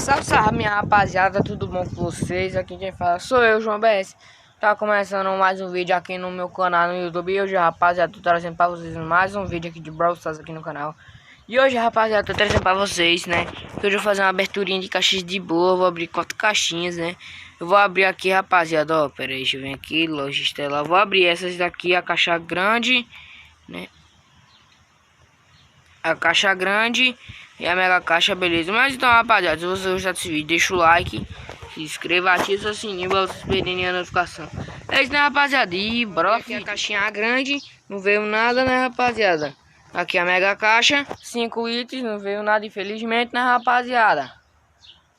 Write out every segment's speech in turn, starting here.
Salve, salve, minha rapaziada, tudo bom com vocês? Aqui quem fala sou eu, João BS. Tá começando mais um vídeo aqui no meu canal no YouTube. E hoje, rapaziada, tô trazendo pra vocês mais um vídeo aqui de Brawl Stars aqui no canal. E hoje, rapaziada, tô trazendo pra vocês, né, que hoje eu vou fazer uma aberturinha de caixinhas de boa. Vou abrir 4 caixinhas, né. Eu vou abrir aqui, rapaziada, ó, pera aí, deixa eu ver aqui, loja estelar. Vou abrir essas daqui, a caixa grande, né, a caixa grande e a mega caixa, beleza? Mas então, rapaziada, se você gostar desse vídeo, deixa o like, se inscreva, ativa o sininho pra vocês perderem a notificação. É isso, né, rapaziada? E bora aqui a caixinha grande, não veio nada, né, rapaziada? Aqui a mega caixa, 5 itens, não veio nada, infelizmente, né, rapaziada?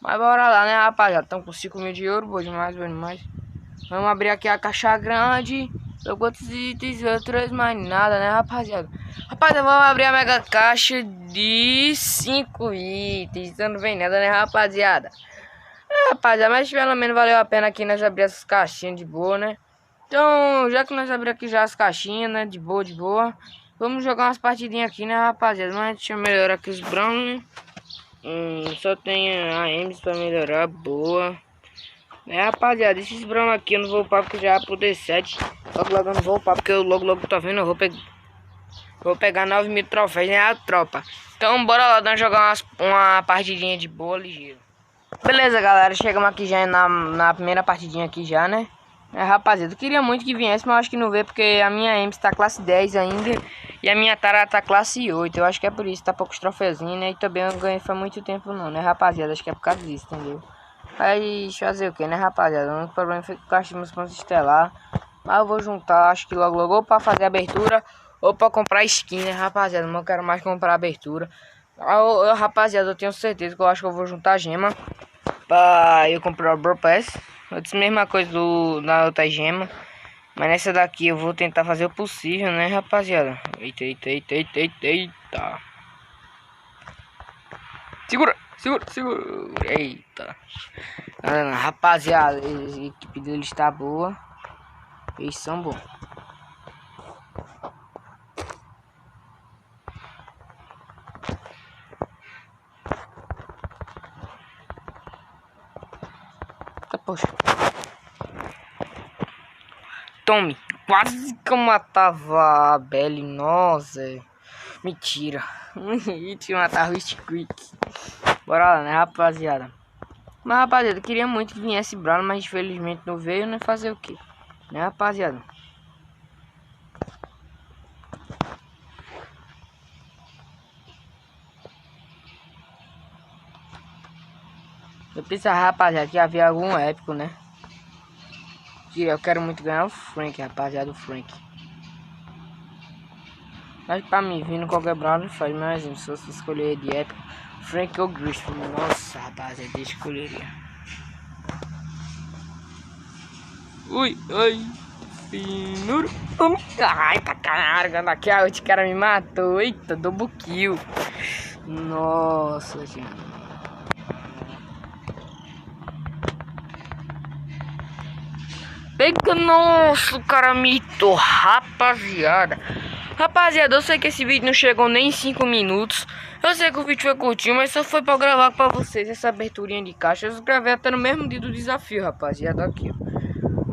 Mas bora lá, né, rapaziada? Estamos com 5 mil de ouro, boa demais, boa demais. Vamos abrir aqui a caixa grande. Eu quantos itens, outros mais nada, né, rapaziada? Rapaziada, vamos abrir a mega caixa de 5 itens. Então não vem nada, né, rapaziada? Rapaziada, mas pelo menos valeu a pena aqui nós abrir essas caixinhas de boa, né? Então, já que nós abrimos aqui já as caixinhas, né, de boa, vamos jogar umas partidinhas aqui, né, rapaziada? Mas deixa eu melhorar aqui os browns, né? Só tem a Ems pra melhorar, boa. Rapaziada, esses browns aqui eu não vou upar porque já é pro D7. Logo eu não vou upar porque eu logo tô vendo, eu vou pegar 9 mil troféus, né, a tropa. Então bora lá, dar jogar uma partidinha de boa, ligeiro. Beleza, galera, chegamos aqui já na primeira partidinha aqui já, né? Rapaziada, eu queria muito que viesse, mas acho que não veio porque a minha Ems tá classe 10 ainda e a minha Tara tá classe 8. Eu acho que é por isso, tá poucos troféuzinhos, né? E também eu não ganhei faz muito tempo não, né, rapaziada? Acho que é por causa disso, entendeu? Aí, fazer o que, né, rapaziada? O único problema foi que gastei meus pontos estelar. Mas eu vou juntar, acho que logo ou pra fazer abertura ou pra comprar skin, né, rapaziada? Não quero mais comprar abertura. Rapaziada, eu tenho certeza que eu acho que eu vou juntar gema pra eu comprar o Brawl Pass. Eu disse a mesma coisa da outra gema. Mas nessa daqui eu vou tentar fazer o possível, né, rapaziada? Eita. Segura. Eita. Rapaziada, a equipe deles está boa. Eles são bons. Poxa. Tome. Quase que eu matava a Belly. Nossa. Mentira. Tinha matado o Squeak. Bora lá, né, rapaziada? Mas, rapaziada, eu queria muito que viesse Brown, mas infelizmente não veio, né? Fazer o que? Né, rapaziada? Eu pensava, rapaziada, que havia algum épico, né? Eu quero muito ganhar o Frank, rapaziada, o Frank. Mas pra mim, vindo qualquer Brown, não faz mais exemplo. Se você escolher de épico, Frank ou Griffin. Nossa, rapaziada, eu escolheria. Ui, ai. Finuro. Ai, tá carregando aqui. A outro cara me matou. Eita, double kill. Nossa, gente. Pega, nossa, o cara mitou, rapaziada. Rapaziada, eu sei que esse vídeo não chegou nem em 5 minutos. Eu sei que o vídeo foi curtinho, mas só foi pra gravar pra vocês essa aberturinha de caixa. Eu gravei até no mesmo dia do desafio, rapaziada, aqui, ó.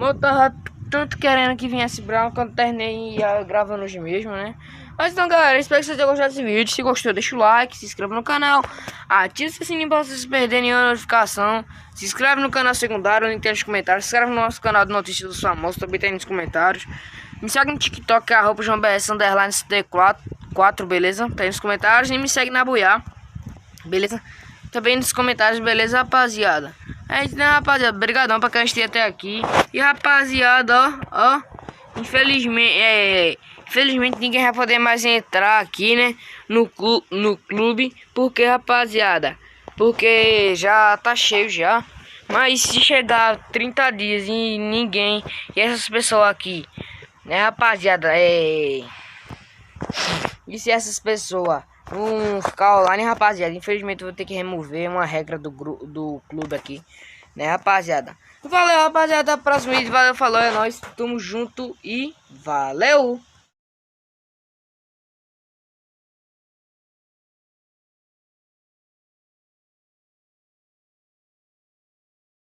Eu tava tanto querendo que viesse Brown quando terminei gravando hoje mesmo, né? Mas então, galera, espero que vocês tenham gostado desse vídeo. Se gostou, deixa o like, se inscreva no canal, ative o sininho pra vocês perderem nenhuma notificação. Se inscreve no canal secundário, link tem nos comentários. Se inscreve no nosso canal de notícias dos famosos, também tem nos comentários. Me segue no TikTok, que é @JoãoBS_4, beleza? Tá aí nos comentários. E me segue na Buiá, beleza? Também nos comentários, beleza, rapaziada? É isso, né, rapaziada? Obrigadão pra quem esteja até aqui. E, rapaziada, ó, infelizmente ninguém vai poder mais entrar aqui, né, no clube. Porque, rapaziada, porque já tá cheio já. Mas se chegar 30 dias e ninguém, e essas pessoas aqui, né, rapaziada, e se essas pessoas vão ficar online, rapaziada, infelizmente eu vou ter que remover uma regra do clube aqui, né, rapaziada? Valeu, rapaziada, até o próximo vídeo, valeu, falou, é nóis, tamo junto e valeu!